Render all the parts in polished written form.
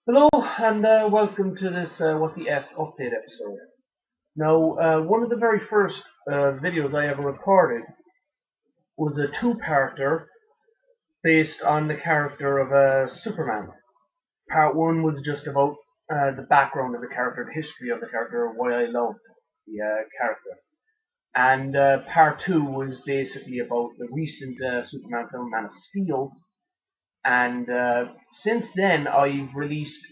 Hello and welcome to this What the F update episode. Now, one of the very first videos I ever recorded was a two-parter based on the character of Superman. Part one was just about the background of the character, the history of the character, why I loved the character. And part two was basically about the recent Superman film, Man of Steel. And since then, I've released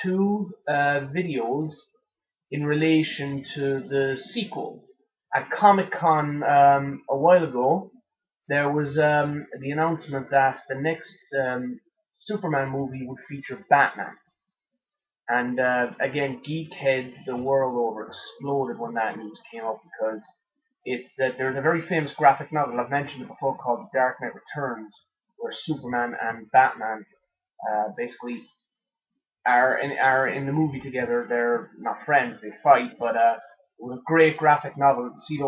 two videos in relation to the sequel. At Comic Con a while ago, there was the announcement that the next Superman movie would feature Batman. And again, geek heads the world over exploded when that news came up because there's a very famous graphic novel I've mentioned it before called Dark Knight Returns, where Superman and Batman basically are in the movie together. They're not friends; they fight. But with a great graphic novel, to see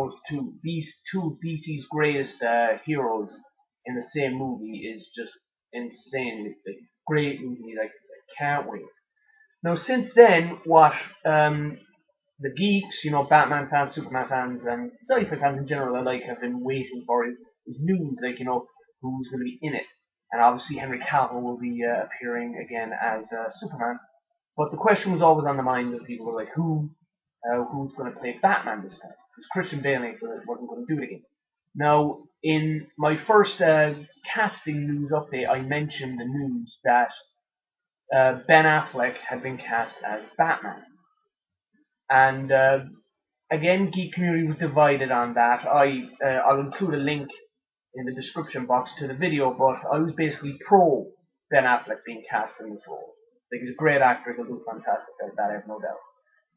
these two of DC's greatest heroes in the same movie is just insane. It's a great movie. Like, I can't wait. Now, since then, what the geeks, Batman fans, Superman fans, and sci-fi fans in general alike have been waiting for is news, like, who's going to be in it. And obviously Henry Cavill will be appearing again as Superman. But the question was always on the mind of people were like, who's going to play Batman this time? Because Christian Bale wasn't going to do it again. Now, in my first casting news update, I mentioned the news that Ben Affleck had been cast as Batman. And again, geek community was divided on that. I'll include a link in the description box to the video, but I was basically pro Ben Affleck being cast in this role. Like, he's a great actor, he'll do fantastic at that, I have no doubt.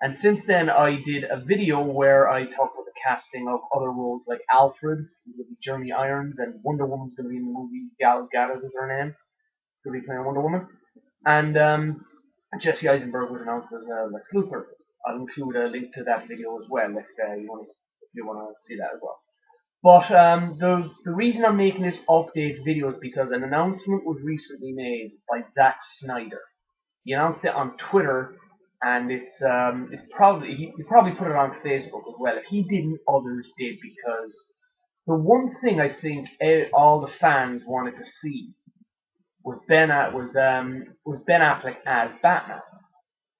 And since then, I did a video where I talked about the casting of other roles, like Alfred, who's going to be Jeremy Irons, and Wonder Woman's going to be in the movie. Gal Gadot is her name, going to be playing Wonder Woman. And Jesse Eisenberg was announced as Lex Luthor. I'll include a link to that video as well if you want to see that as well. But the reason I'm making this update video is because an announcement was recently made by Zack Snyder. He announced it on Twitter, and it's probably he probably put it on Facebook as well. If he didn't, others did, because the one thing I think all the fans wanted to see was Ben Affleck as Batman.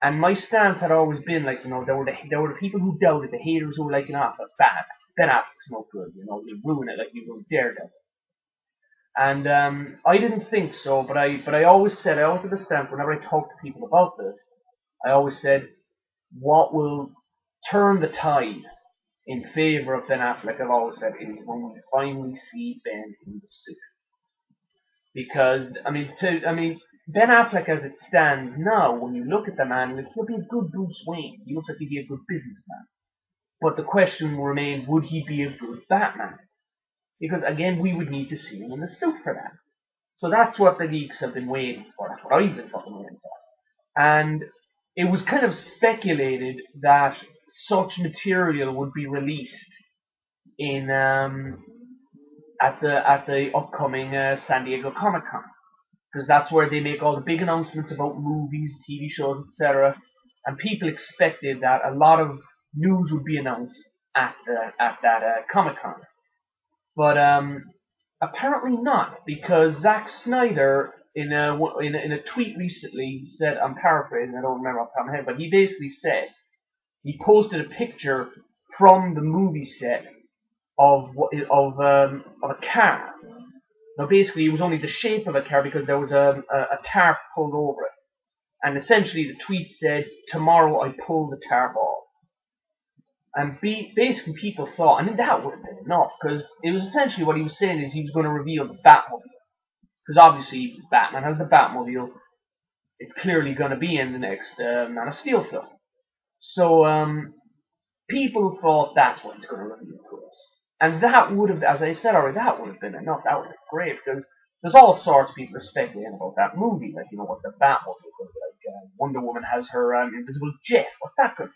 And my stance had always been like, there were the people who doubted, the haters who were like, that's bad. Ben Affleck's no good, you ruin it like you ruined Daredevil. And I didn't think so, but I always said, I always had the stance whenever I talk to people about this, I always said, what will turn the tide in favor of Ben Affleck, I've always said, is when we finally see Ben in the suit. Because Ben Affleck as it stands now, when you look at the man, like, he'll be a good Bruce Wayne. He looks like he'd be a good businessman. But the question will remain, would he be a good Batman? Because again, we would need to see him in the suit for that. So that's what the geeks have been waiting for. That's what I've been fucking waiting for. And it was kind of speculated that such material would be released in at the upcoming San Diego Comic Con, because that's where they make all the big announcements about movies, TV shows, etc. And people expected that a lot of news would be announced at that Comic Con, but apparently not, because Zack Snyder in a tweet recently said, I'm paraphrasing, I don't remember off the top of my head, but he basically said he posted a picture from the movie set of a car. Now, basically, it was only the shape of a car because there was a tarp pulled over it. And essentially, the tweet said, tomorrow I pull the tarp off. And basically, people thought, and that would have been enough, because it was essentially what he was saying is he was going to reveal the Batmobile. Because obviously, Batman has the Batmobile. It's clearly going to be in the next Man of Steel film. So, people thought that's what he's going to reveal to us. And that would have, as I said already, that would have been enough. That would have been great, because there's all sorts of people speculating about that movie, like, what the Batmobile could be like. Wonder Woman has her invisible jet. What's that good for?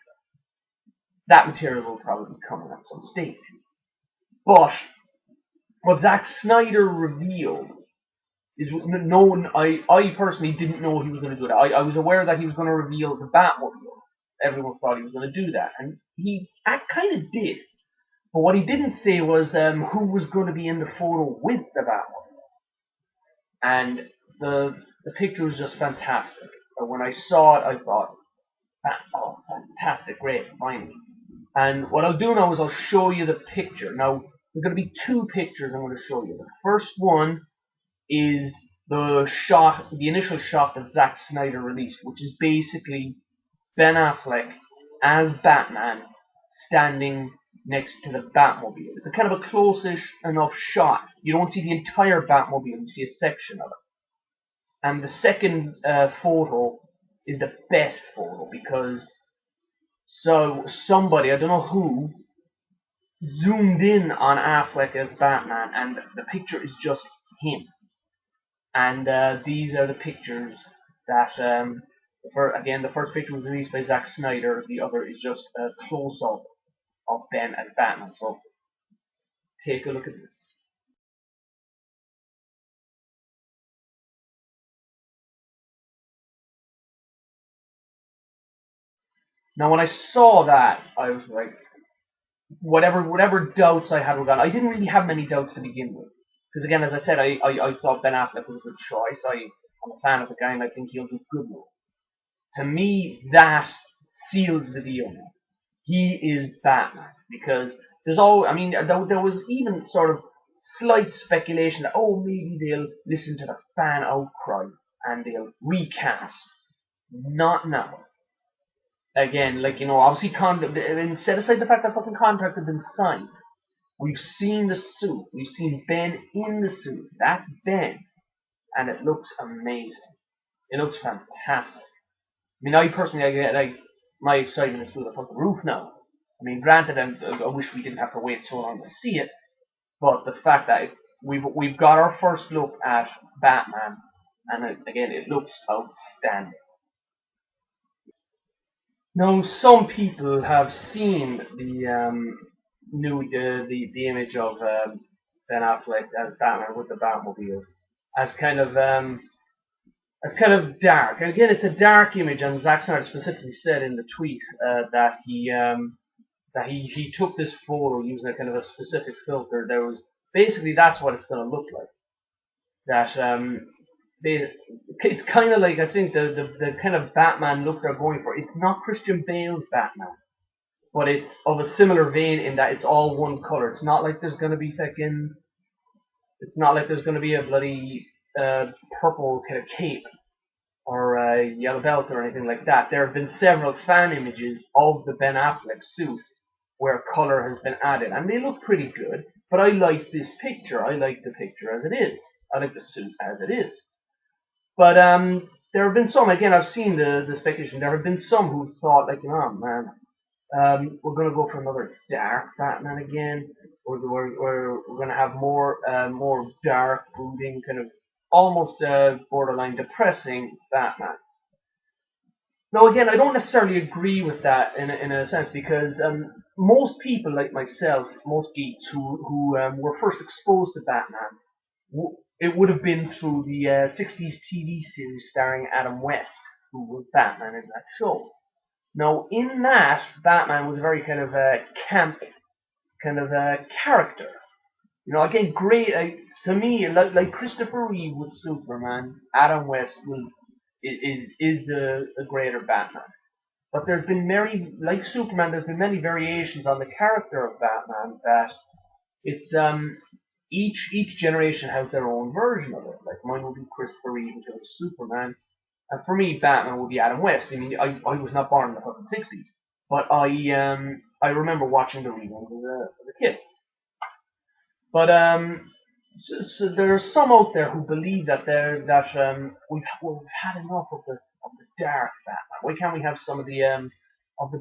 That material will probably be coming at some stage. But what Zack Snyder revealed is known. I personally didn't know he was going to do that. I was aware that he was going to reveal the Batmobile. Everyone thought he was going to do that, and he kind of did. But what he didn't say was who was going to be in the photo with the Batmobile. And the picture was just fantastic. But when I saw it, I thought, oh, fantastic, great, finally. And what I'll do now is I'll show you the picture. Now, there's going to be two pictures I'm going to show you. The first one is the initial shot that Zack Snyder released, which is basically Ben Affleck as Batman standing next to the Batmobile. It's a kind of a close-ish enough shot. You don't see the entire Batmobile, you see a section of it. And the second photo is the best photo because somebody, I don't know who, zoomed in on Affleck as Batman, and the picture is just him. And these are the pictures that, again, the first picture was released by Zack Snyder. The other is just a close-up of Ben as Batman. So take a look at this. Now, when I saw that, I was like, whatever doubts I had were gone. I didn't really have many doubts to begin with. Because again, as I said, I thought Ben Affleck was a good choice. I'm a fan of the guy and I think he'll do good work. To me, that seals the deal now. He is Batman. Because there was even sort of slight speculation that, oh, maybe they'll listen to the fan outcry and they'll recast. Not now. Again, obviously, set aside the fact that fucking contracts have been signed. We've seen the suit. We've seen Ben in the suit. That's Ben. And it looks amazing. It looks fantastic. I mean, I personally, I get my excitement is through the fucking roof now. I mean, granted, I wish we didn't have to wait so long to see it, but the fact that we've got our first look at Batman, and again, it looks outstanding. Now, some people have seen the image of Ben Affleck as Batman with the Batmobile as kind of dark. And again, it's a dark image, and Zack Snyder specifically said in the tweet that he took this photo using a kind of a specific filter. There was basically that's what it's going to look like. That it's kind of like I think the kind of Batman look they're going for. It's not Christian Bale's Batman, but it's of a similar vein in that it's all one color. It's not like there's going to be fucking. It's not like there's going to be a bloody purple kind of cape or a yellow belt or anything like that. There have been several fan images of the Ben Affleck suit where color has been added, and they look pretty good. But I like this picture. I like the picture as it is. I like the suit as it is. But there have been some. Again, I've seen the speculation. There have been some who thought, like, oh man, we're going to go for another dark Batman again. We're going to have more dark, brooding, kind of almost borderline depressing Batman. Now, again, I don't necessarily agree with that in a sense because most people like myself, most geeks who were first exposed to Batman, it would have been through the 60s TV series starring Adam West, who was Batman in that show. Now, in that, Batman was very kind of a camp kind of a character. Again, great to me, like Christopher Reeve with Superman, Adam West is the greater Batman. But there's been like Superman, there's been many variations on the character of Batman that it's each generation has their own version of it. Like mine would be Christopher Reeve until it was Superman. And for me, Batman would be Adam West. I mean, I was not born in the 60s, but I remember watching the reruns as a kid. But so there are some out there who believe that we've had enough of the dark Batman. Why can't we have some of the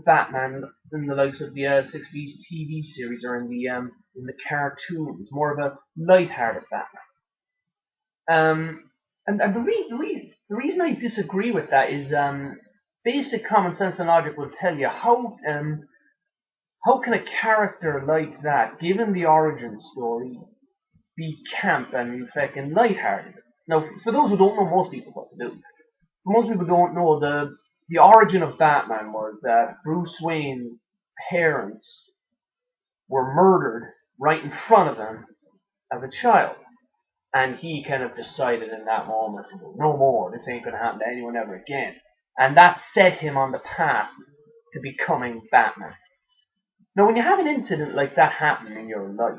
Batman in the likes of the 60s TV series or in the cartoons, more of a light-hearted Batman? And the reason I disagree with that is basic common sense and logic will tell you how can a character like that, given the origin story, be camp and fucking lighthearted? Now, for those who don't know, most people what to do. Most people don't know the origin of Batman was that Bruce Wayne's parents were murdered right in front of him as a child. And he kind of decided in that moment, no more, this ain't going to happen to anyone ever again. And that set him on the path to becoming Batman. Now, when you have an incident like that happen in your life,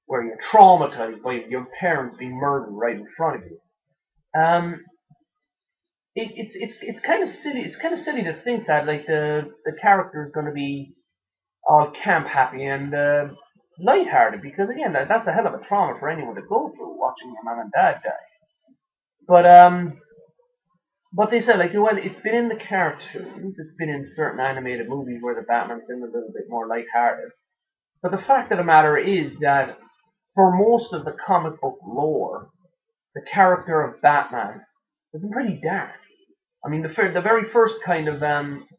where you're traumatized by your parents being murdered right in front of you, um, it's kind of silly. It's kind of silly to think that like the character is going to be all camp happy and lighthearted, because again that's a hell of a trauma for anyone to go through watching your mom and dad die. But they said, like, well, it's been in the cartoons, it's been in certain animated movies where the Batman's been a little bit more lighthearted. But the fact of the matter is that for most of the comic book lore, the character of Batman has been pretty dark. I mean, the very first kind of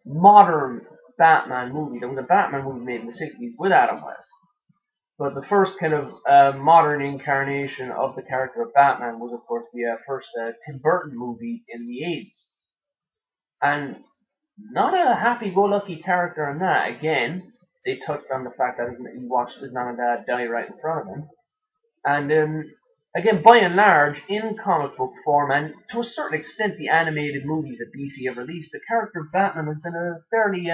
modern Batman movie, there was a Batman movie made in the 60s with Adam West. But the first kind of modern incarnation of the character of Batman was, of course, the first Tim Burton movie in the 80s. And not a happy-go-lucky character in that. Again, they touched on the fact that he watched his mom and dad die right in front of him. And again, by and large, in comic book form, and to a certain extent the animated movies that DC have released, the character of Batman has been a fairly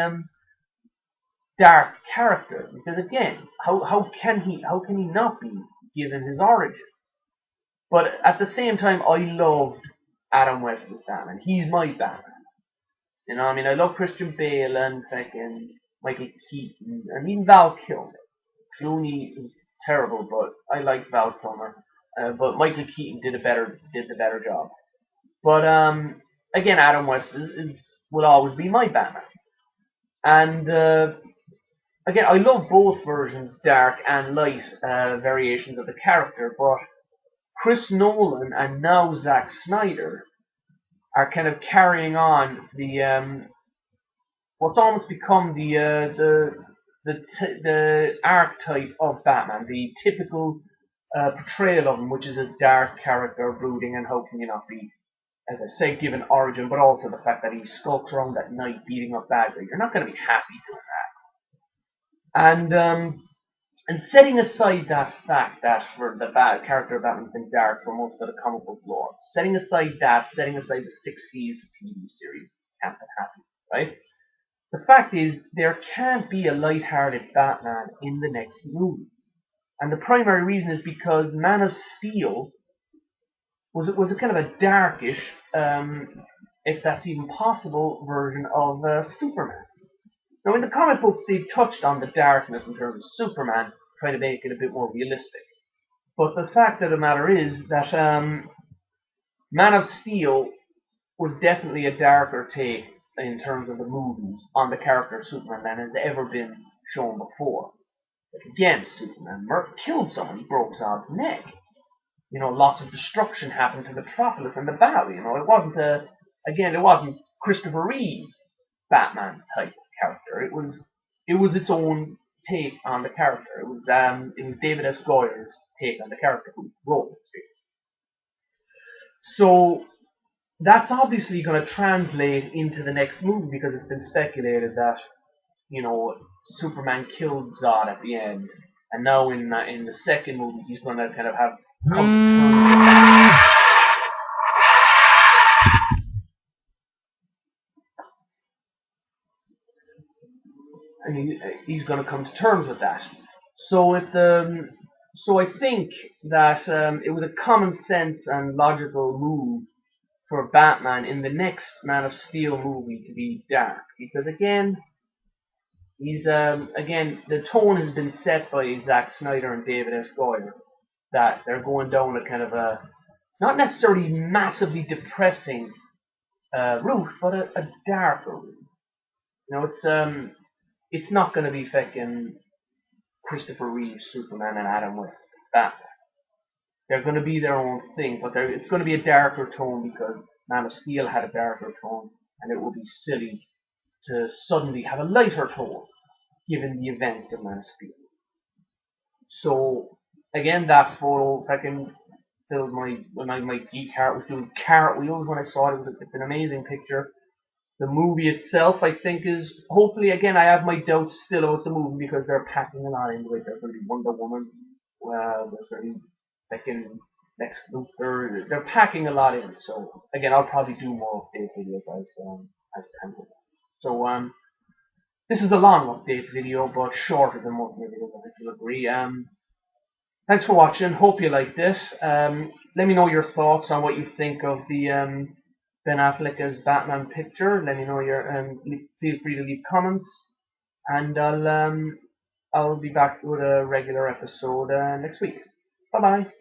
dark character. Because again, how can he not be, given his origin? But at the same time, I loved Adam West's Batman. He's my Batman. You know, I mean, I love Christian Bale and fucking Michael Keaton and even Val Kilmer. Clooney was terrible, but I liked Val Kilmer. But Michael Keaton did the better job. But again, Adam West will always be my Batman. And again, I love both versions, dark and light variations of the character. But Chris Nolan and now Zack Snyder are kind of carrying on the what's almost become the archetype of Batman, the typical portrayal of him, which is a dark character, brooding, and how can you not be, as I say, given origin, but also the fact that he skulks around at night beating up bad guys. You're not going to be happy doing that. And setting aside that fact that for the bad character of Batman's been dark for most of the comic book lore, setting aside the 60s TV series, can't be happy, right? The fact is, there can't be a light-hearted Batman in the next movie. And the primary reason is because Man of Steel was a kind of a darkish, if that's even possible, version of Superman. Now, in the comic books, they've touched on the darkness in terms of Superman, trying to make it a bit more realistic. But the fact of the matter is that Man of Steel was definitely a darker take in terms of the movies on the character of Superman than has ever been shown before. Like again, Superman killed someone, he broke his arm's neck. You know, lots of destruction happened to Metropolis and the battle. You know, it wasn't Christopher Reeve Batman type character. It was its own take on the character. It was David S. Goyer's take on the character who wrote it. So that's obviously going to translate into the next movie, because it's been speculated that, you know, Superman killed Zod at the end, and now in the second movie he's going to kind of have come to terms with that. And he's going to come to terms with that. So so I think that it was a common sense and logical move for Batman in the next Man of Steel movie to be dark, because again, the tone has been set by Zack Snyder and David S. Goyer that they're going down a kind of a not necessarily massively depressing route, but a darker route. You know, it's not going to be fucking Christopher Reeve Superman and Adam West Batman. They're going to be their own thing, but it's going to be a darker tone because Man of Steel had a darker tone, and it would be silly to suddenly have a lighter tone given the events of Man of Steel. So again, that photo, filled my geek heart was doing cartwheels when I saw it. It's an amazing picture. The movie itself, I think, is hopefully again. I have my doubts still about the movie because they're packing a lot into it. There's going to be Wonder Woman. There's going to be fucking Lex Luthor. They're packing a lot in. So again, I'll probably do more update videos as time goes on. So this is a long update video, but shorter than most of my videos. I think you'll agree. Thanks for watching. Hope you liked it. Let me know your thoughts on what you think of the Ben Affleck as Batman picture. Let me know your feel free to leave comments, and I'll be back with a regular episode next week. Bye bye.